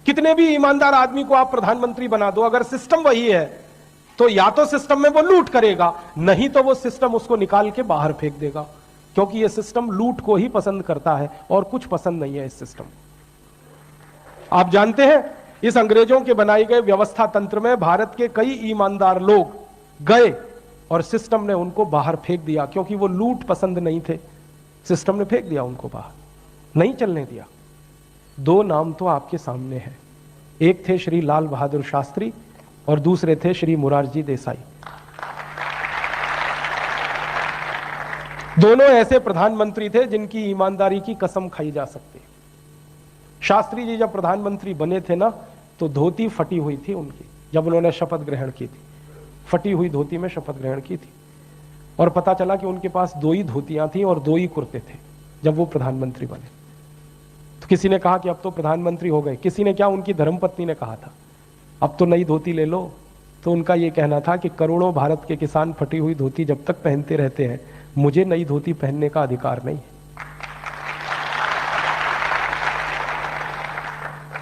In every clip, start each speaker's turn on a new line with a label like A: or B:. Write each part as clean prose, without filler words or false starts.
A: कितने भी ईमानदार आदमी को आप प्रधानमंत्री बना दो, अगर सिस्टम वही है तो या तो सिस्टम में वो लूट करेगा, नहीं तो वो सिस्टम उसको निकाल के बाहर फेंक देगा, क्योंकि ये सिस्टम लूट को ही पसंद करता है और कुछ पसंद नहीं है इस सिस्टम। आप जानते हैं इस अंग्रेजों के बनाए गए व्यवस्था तंत्र में भारत के कई ईमानदार लोग गए और सिस्टम ने उनको बाहर फेंक दिया, क्योंकि वो लूट पसंद नहीं थे, सिस्टम ने फेंक दिया उनको बाहर, नहीं चलने दिया। दो नाम तो आपके सामने हैं, एक थे श्री लाल बहादुर शास्त्री और दूसरे थे श्री मोरारजी देसाई। दोनों ऐसे प्रधानमंत्री थे जिनकी ईमानदारी की कसम खाई जा सकती है। शास्त्री जी जब प्रधानमंत्री बने थे ना, तो धोती फटी हुई थी उनकी, जब उन्होंने शपथ ग्रहण की थी, फटी हुई धोती में शपथ ग्रहण की थी। और पता चला कि उनके पास 2 ही धोतियां थी और 2 ही कुर्ते थे जब वो प्रधानमंत्री बने। तो किसी ने कहा कि अब तो प्रधानमंत्री हो गए, किसी ने क्या, उनकी धर्मपत्नी ने कहा था अब तो नई धोती ले लो। तो उनका यह कहना था कि करोड़ों भारत के किसान फटी हुई धोती जब तक पहनते रहते हैं, मुझे नई धोती पहनने का अधिकार नहीं है।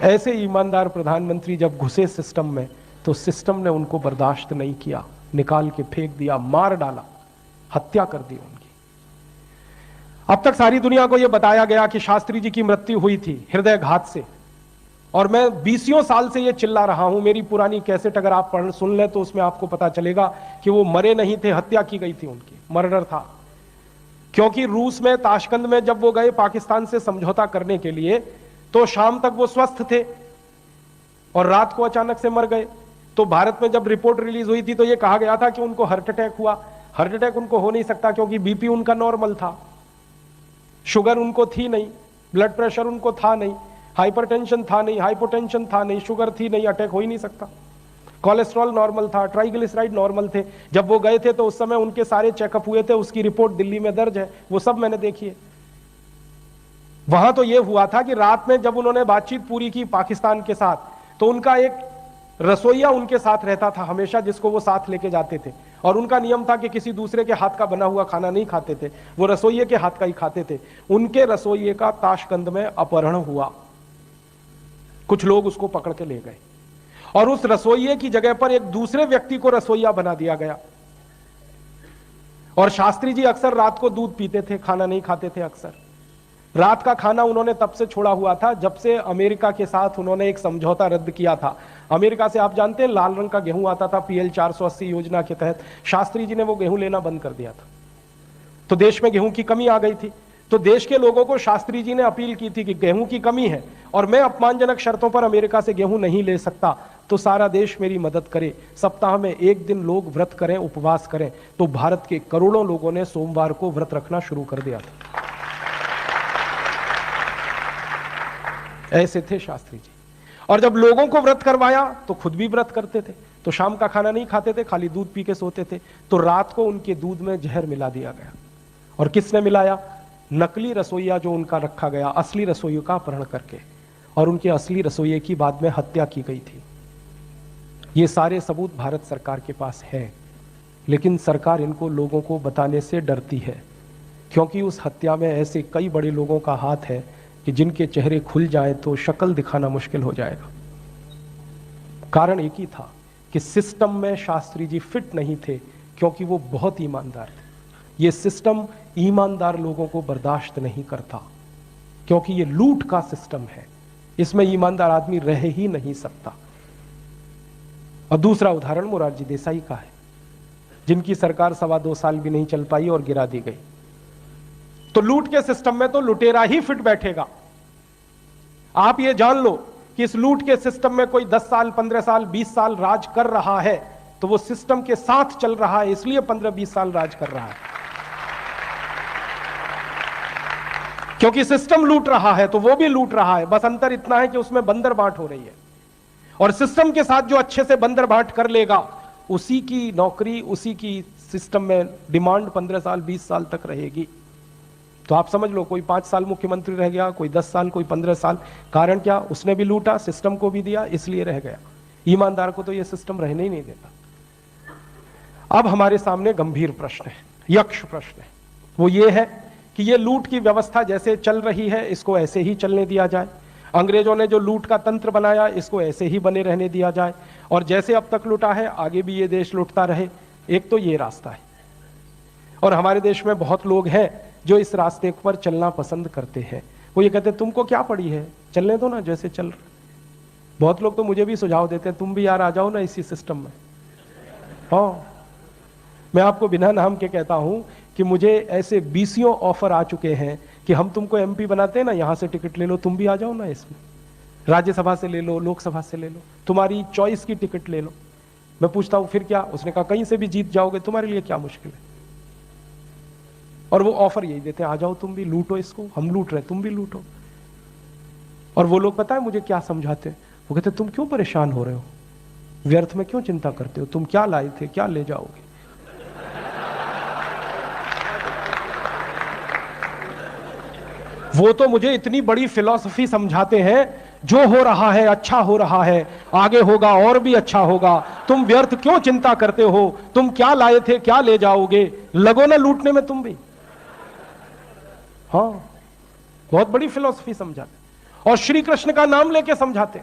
A: ऐसे ईमानदार प्रधानमंत्री जब घुसे सिस्टम में, तो सिस्टम ने उनको बर्दाश्त नहीं किया, निकाल के फेंक दिया, मार डाला, हत्या कर दी उनकी। अब तक सारी दुनिया को यह बताया गया कि शास्त्री जी की मृत्यु हुई थी हृदयघात से, और मैं 20 साल से यह चिल्ला रहा हूं। मेरी पुरानी कैसेट अगर आप पढ़ सुन लें तो उसमें आपको पता चलेगा कि वो मरे नहीं थे, हत्या की गई थी उनकी, मर्डर था। क्योंकि रूस में ताशकंद में जब वो गए पाकिस्तान से समझौता करने के लिए, तो शाम तक वो स्वस्थ थे और रात को अचानक से मर गए। तो भारत में जब रिपोर्ट रिलीज हुई थी तो ये कहा गया था कि उनको हार्ट अटैक हुआ। हार्ट अटैक उनको हो नहीं सकता क्योंकि बीपी उनका नॉर्मल था, शुगर उनको थी नहीं, ब्लड प्रेशर उनको था नहीं, हाइपरटेंशन था नहीं, हाइपोटेंशन था नहीं, शुगर थी नहीं, अटैक हो ही नहीं सकता। कोलेस्ट्रॉल नॉर्मल था, ट्राइग्लिसराइड नॉर्मल थे। जब वो गए थे तो उस समय उनके सारे चेकअप हुए थे, उसकी रिपोर्ट दिल्ली में दर्ज है, वो सब मैंने देखी है। वहां तो ये हुआ था कि रात में जब उन्होंने बातचीत पूरी की पाकिस्तान के साथ, तो उनका एक रसोइया उनके साथ रहता था हमेशा, जिसको वो साथ लेके जाते थे, और उनका नियम था कि किसी दूसरे के हाथ का बना हुआ खाना नहीं खाते थे, वो रसोइये के हाथ का ही खाते थे। उनके रसोइये का ताशकंद में अपहरण हुआ, कुछ लोग उसको पकड़ के ले गए और उस रसोइये की जगह पर एक दूसरे व्यक्ति को रसोइया बना दिया गया। और शास्त्री जी अक्सर रात को दूध पीते थे, खाना नहीं खाते थे अक्सर। रात का खाना उन्होंने तब से छोड़ा हुआ था जब से अमेरिका के साथ उन्होंने एक समझौता रद्द किया था। अमेरिका से आप जानते हैं लाल रंग का गेहूं आता था PL 480 योजना के तहत, शास्त्री जी ने वो गेहूं लेना बंद कर दिया था, तो देश में गेहूं की कमी आ गई थी। तो देश के लोगों को शास्त्री जी ने अपील की थी कि गेहूं की कमी है और मैं अपमानजनक शर्तों पर अमेरिका से गेहूं नहीं ले सकता, तो सारा देश मेरी मदद करे, सप्ताह में 1 दिन लोग व्रत करें, उपवास करें। तो भारत के करोड़ों लोगों ने सोमवार को व्रत रखना शुरू कर दिया था। ऐसे थे शास्त्री जी। और जब लोगों को व्रत करवाया तो खुद भी व्रत करते थे, तो शाम का खाना नहीं खाते थे, खाली दूध पी के सोते थे। तो रात को उनके दूध में जहर मिला दिया गया। और किसने मिलाया? नकली रसोइया जो उनका रखा गया, असली रसोइयों का अपहरण करके, और उनके असली रसोइये की बाद में हत्या की गई थी। ये सारे सबूत भारत सरकार के पास है, लेकिन सरकार इनको लोगों को बताने से डरती है, क्योंकि उस हत्या में ऐसे कई बड़े लोगों का हाथ है कि जिनके चेहरे खुल जाए तो शक्ल दिखाना मुश्किल हो जाएगा। कारण एक ही था कि सिस्टम में शास्त्री जी फिट नहीं थे, क्योंकि वो बहुत ईमानदार थे। ये सिस्टम ईमानदार लोगों को बर्दाश्त नहीं करता, क्योंकि ये लूट का सिस्टम है, इसमें ईमानदार आदमी रह ही नहीं सकता। और दूसरा उदाहरण मोरारजी देसाई का है, जिनकी सरकार 2.25 साल भी नहीं चल पाई और गिरा दी गई। तो लूट के सिस्टम में तो लुटेरा ही फिट बैठेगा। आप ये जान लो कि इस लूट के सिस्टम में कोई 10 साल, 15 साल, 20 साल राज कर रहा है, तो वो सिस्टम के साथ चल रहा है, इसलिए 15-20 साल राज कर रहा है। क्योंकि सिस्टम लूट रहा है तो वो भी लूट रहा है, बस अंतर इतना है कि उसमें बंदर बांट हो रही है। और सिस्टम के साथ जो अच्छे से बंदर बांट कर लेगा, उसी की नौकरी, उसी की सिस्टम में डिमांड 15 साल, 20 साल तक रहेगी। तो आप समझ लो, कोई 5 साल मुख्यमंत्री रह गया, कोई 10 साल, कोई 15 साल। कारण क्या? उसने भी लूटा, सिस्टम को भी दिया, इसलिए रह गया। ईमानदार को तो यह सिस्टम रहने ही नहीं देता। अब हमारे सामने गंभीर प्रश्न है, यक्ष प्रश्न है। वो ये है कि ये लूट की व्यवस्था जैसे चल रही है, इसको ऐसे ही चलने दिया जाए। अंग्रेजों ने जो लूट का तंत्र बनाया, इसको ऐसे ही बने रहने दिया जाए और जैसे अब तक लूटा है आगे भी ये देश लूटता रहे। एक तो ये रास्ता है, और हमारे देश में बहुत लोग हैं जो इस रास्ते पर चलना पसंद करते हैं। वो ये कहते हैं तुमको क्या पड़ी है, चलने दो ना जैसे चल रहा। बहुत लोग तो मुझे भी सुझाव देते हैं तुम भी यार आ जाओ ना इसी सिस्टम में। हाँ, मैं आपको बिना नाम के कहता हूं कि मुझे ऐसे बीसियों ऑफर आ चुके हैं कि हम तुमको एमपी बनाते हैं ना, यहां से टिकट ले लो, तुम भी आ जाओ ना इसमें, राज्यसभा से ले लो, लोकसभा से ले लो, तुम्हारी चॉइस की टिकट ले लो। मैं पूछता हूं फिर क्या? उसने कहा कहीं से भी जीत जाओगे, तुम्हारे लिए क्या मुश्किल है। और वो ऑफर यही देते हैं, आ जाओ तुम भी लूटो इसको, हम लूट रहे तुम भी लूटो। और वो लोग पता है मुझे क्या समझाते हैं? वो कहते तुम क्यों परेशान हो रहे हो, व्यर्थ में क्यों चिंता करते हो, तुम क्या लाए थे, क्या ले जाओगे। वो तो मुझे इतनी बड़ी फिलॉसफी समझाते हैं, जो हो रहा है अच्छा हो रहा है, आगे होगा और भी अच्छा होगा, तुम व्यर्थ क्यों चिंता करते हो, तुम क्या लाए थे क्या ले जाओगे, लगो ना लूटने में तुम भी। हाँ, बहुत बड़ी फिलॉसफी समझाते। और श्री कृष्ण का नाम लेके समझाते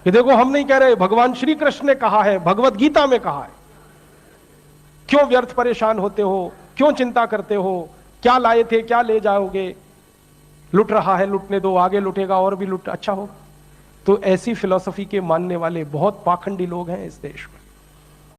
A: कि देखो हम नहीं कह रहे, भगवान श्री कृष्ण ने कहा है, भगवत गीता में कहा है, क्यों व्यर्थ परेशान होते हो, क्यों चिंता करते हो, क्या लाए थे क्या ले जाओगे, लुट रहा है लुटने दो, आगे लुटेगा और भी लुट अच्छा होगा। तो ऐसी फिलॉसफी के मानने वाले बहुत पाखंडी लोग हैं इस देश में।